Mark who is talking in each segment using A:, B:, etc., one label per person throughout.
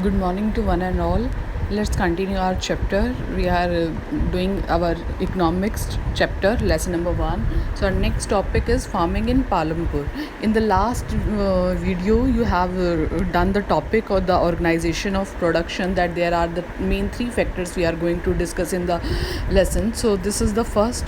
A: Good morning to one and all. Let's continue our chapter. We are doing our economics chapter, lesson number 1. So, our next topic is farming in Palampur. In the last video, you have done the topic or the organization of production, that there are the main three factors we are going to discuss in the lesson. So, this is the first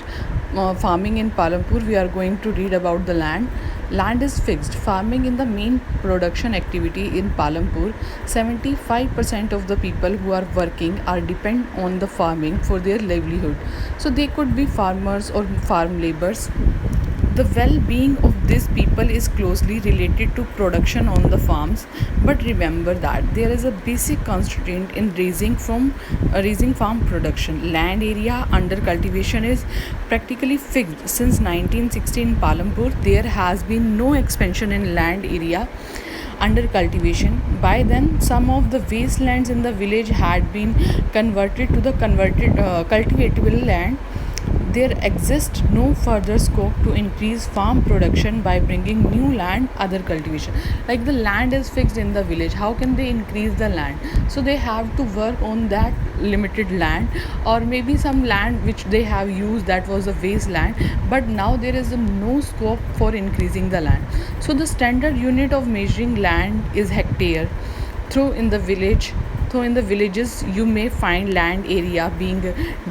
A: farming in Palampur. We are going to read about the land. Land is fixed. Farming in the main production activity in Palampur. 75% of the people who are working are depend on the farming for their livelihood. So they could be farmers or farm laborers. The well-being of these people is closely related to production on the farms, but remember that there is a basic constraint in raising farm production. Land area under cultivation is practically fixed. Since 1960 in Palampur, there has been no expansion in land area under cultivation. By then, some of the wastelands in the village had been converted to the cultivatable land. There exists no further scope to increase farm production by bringing new land other cultivation. Like the land is fixed in the village, how can they increase the land? So they have to work on that limited land, or maybe some land which they have used that was a wasteland, but now there is no scope for increasing the land. So the standard unit of measuring land is hectare. Through in the village so in the villages, you may find land area being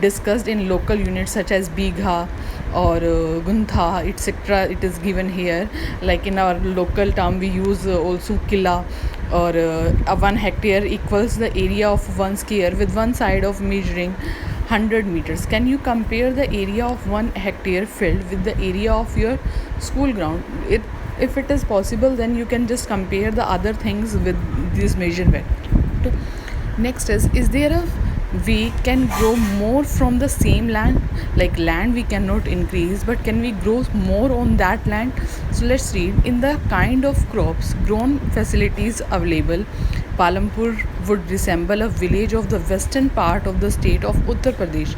A: discussed in local units such as Bigha or Guntha, etc. It is given here. Like in our local term, we use also Killa, or 1 hectare equals the area of 1 square with one side of measuring 100 meters. Can you compare the area of 1 hectare field with the area of your school ground? If it is possible, then you can just compare the other things with this measurement. Next is there a we can grow more from the same land? Like land we cannot increase, but can we grow more on that land? So let's read. In the kind of crops grown facilities available, Palampur would resemble a village of the western part of the state of Uttar Pradesh.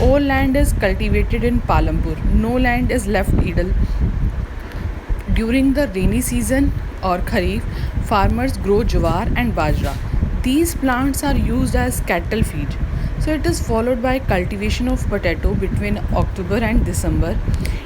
A: All land is cultivated in Palampur. No land is left idle. During the rainy season or Kharif, farmers grow jawar and bajra. These plants are used as cattle feed. So it is followed by cultivation of potato between October and December.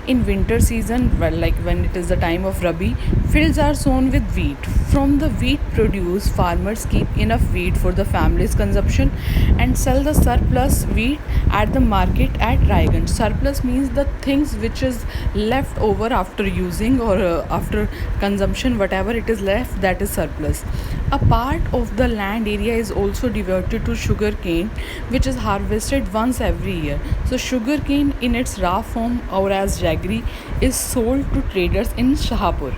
A: In winter season, well, like when it is the time of Rabi, fields are sown with wheat. From the wheat produce, farmers keep enough wheat for the family's consumption and sell the surplus wheat at the market at Raiganj. Surplus means the things which is left over after using or after consumption, whatever it is left, that is surplus. A part of the land area is also devoted to sugar cane, which is harvested once every year. So sugar cane in its raw form or as jaggery is sold to traders in Shahapur.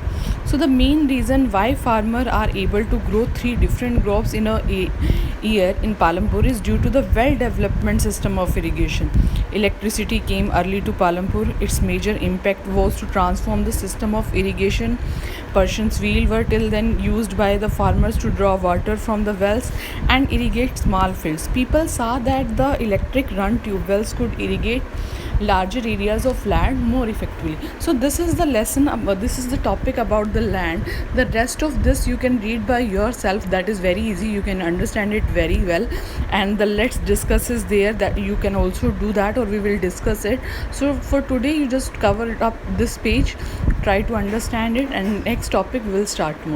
A: So the main reason why farmers are able to grow 3 different crops in a year in Palampur is due to the well-development system of irrigation. Electricity came early to Palampur. Its major impact was to transform the system of irrigation. Persian's wheel were till then used by the farmers to draw water from the wells and irrigate small fields. People saw that the electric run tube wells could irrigate larger areas of land more effectively. So this is the lesson this is the topic about the land. The rest of this you can read by yourself. That is very easy, you can understand it very well, and the let's discuss is there, that you can also do that, or we will discuss it. So for today you just cover it up this page, try to understand it, and next topic we will start more.